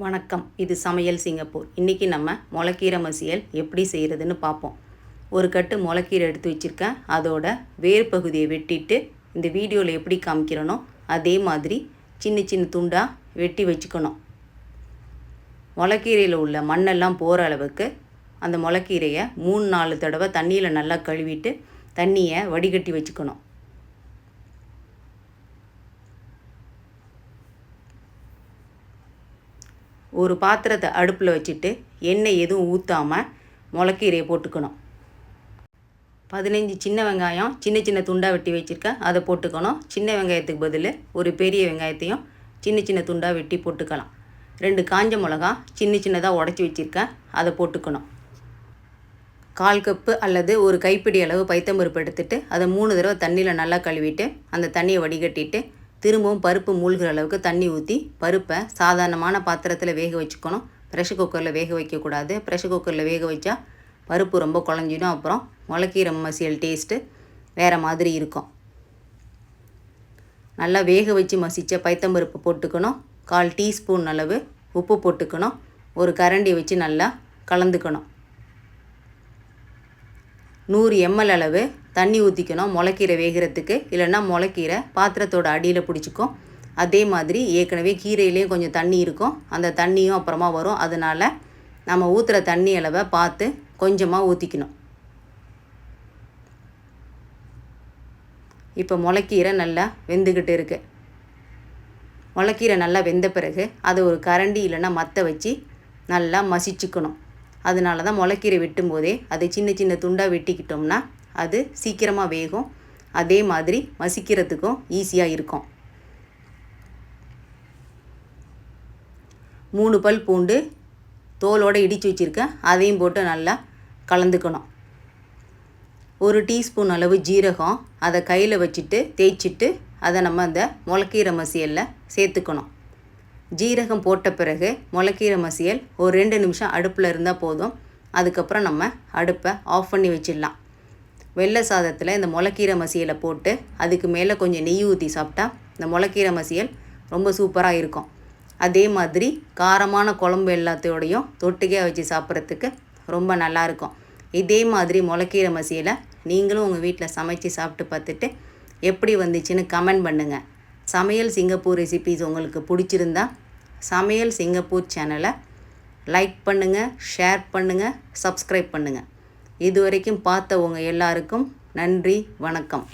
வணக்கம். இது சமையல் சிங்கப்பூர். இன்றைக்கி நம்ம முளைக்கீரை மசியல் எப்படி செய்கிறதுன்னு பார்ப்போம். ஒரு கட்டு முளைக்கீரை எடுத்து வச்சுருக்கேன். அதோட வேர் பகுதியை வெட்டிட்டு இந்த வீடியோவில் எப்படி காமிக்கிறனோ அதே மாதிரி சின்ன சின்ன துண்டாக வெட்டி வச்சுக்கணும். முளைக்கீரையில் உள்ள மண்ணெல்லாம் போகிற அளவுக்கு அந்த முளைக்கீரையை 3-4 தடவை தண்ணியில் நல்லா கழுவிட்டு தண்ணியை வடிகட்டி வச்சுக்கணும். ஒரு பாத்திரத்தை அடுப்பில் வச்சுட்டு எண்ணெய் எதுவும் ஊற்றாமல் முளைக்கீரையை போட்டுக்கணும். 15 சின்ன வெங்காயம் சின்ன சின்ன துண்டாக வெட்டி வச்சுருக்கேன், அதை போட்டுக்கணும். சின்ன வெங்காயத்துக்கு பதில் ஒரு பெரிய வெங்காயத்தையும் சின்ன சின்ன துண்டாக வெட்டி போட்டுக்கலாம். 2 காஞ்ச மிளகா சின்ன சின்னதாக உடச்சி வச்சுருக்கேன், அதை போட்டுக்கணும். 1/4 கப்பு அல்லது ஒரு கைப்பிடி அளவு பைத்தம்பருப்பு எடுத்துகிட்டு அதை 3 தடவை தண்ணியில் நல்லா கழுவிட்டு அந்த தண்ணியை வடிகட்டிட்டு திரும்பவும் பருப்பு மூழ்கிற அளவுக்கு தண்ணி ஊற்றி பருப்பை சாதாரணமான பாத்திரத்தில் வேக வச்சுக்கணும். ப்ரெஷர் குக்கரில் வேக வைக்கக்கூடாது. ப்ரெஷர் குக்கரில் வேக வச்சா பருப்பு ரொம்ப குழஞ்சிடும். அப்புறம் முளைக்கீரை மசியல் டேஸ்ட்டு வேறு மாதிரி இருக்கும். நல்லா வேக வச்சு மசித்த பைத்தம்பருப்பு போட்டுக்கணும். 1/4 டீஸ்பூன் அளவு உப்பு போட்டுக்கணும். ஒரு கரண்டி வச்சு நல்லா கலந்துக்கணும். 100 ml அளவு தண்ணி ஊற்றிக்கணும் முளைக்கீரை வேகிறதுக்கு. இல்லைன்னா முளைக்கீரை பாத்திரத்தோட அடியில் பிடிச்சிக்கும். அதே மாதிரி ஏற்கனவே கீரையிலேயும் கொஞ்சம் தண்ணி இருக்கும், அந்த தண்ணியும் அப்புறமா வரும். அதனால் நம்ம ஊற்றுற தண்ணி அளவை பார்த்து கொஞ்சமாக ஊற்றிக்கணும். இப்போ முளைக்கீரை நல்லா வெந்துக்கிட்டு இருக்குது. முளைக்கீரை நல்லா வெந்த பிறகு அதை ஒரு கரண்டி இல்லைன்னா மற்ற வச்சு நல்லா மசிச்சுக்கணும். அதனால தான் முளைக்கீரை வெட்டும்போதே அதை சின்ன சின்ன துண்டாக வெட்டிக்கிட்டோம்னா அது சீக்கிரமாக வேகும். அதே மாதிரி மசிக்கிறதுக்கும் ஈஸியாக இருக்கும். 3 பல் பூண்டு தோலோடு இடித்து வச்சுருக்கேன், அதையும் போட்டு நல்லா கலந்துக்கணும். 1 டீஸ்பூன் அளவு ஜீரகம் அதை கையில் வச்சுட்டு தேய்ச்சிட்டு அதை நம்ம அந்த முளைக்கீரை மசியலில் சேர்த்துக்கணும். ஜீரகம் போட்ட பிறகு முளைக்கீரை மசியல் ஒரு 2 நிமிஷம் அடுப்பில் இருந்தால் போதும். அதுக்கப்புறம் நம்ம அடுப்பை ஆஃப் பண்ணி வச்சிடலாம். வெள்ளை சாதத்தில் இந்த முளைக்கீரை மசியலை போட்டு அதுக்கு மேலே கொஞ்சம் நெய் ஊற்றி சாப்பிட்டா இந்த முளைக்கீரை மசியல் ரொம்ப சூப்பராக இருக்கும். அதே மாதிரி காரமான குழம்பு எல்லாத்தோடையும் தொட்டுக்கையாக வச்சு சாப்பிட்றதுக்கு ரொம்ப நல்லாயிருக்கும். இதே மாதிரி முளைக்கீரை மசியலை நீங்களும் உங்கள் வீட்டில் சமைச்சு சாப்பிட்டு பார்த்துட்டு எப்படி வந்துச்சுன்னு கமெண்ட் பண்ணுங்கள். சமையல் சிங்கப்பூர் ரெசிபீஸ் உங்களுக்கு பிடிச்சிருந்தா சமையல் சிங்கப்பூர் சேனலை லைக் பண்ணுங்கள், ஷேர் பண்ணுங்கள், சப்ஸ்கிரைப் பண்ணுங்கள். இதுவரைக்கும் பார்த்தவங்க எல்லாருக்கும் நன்றி, வணக்கம்.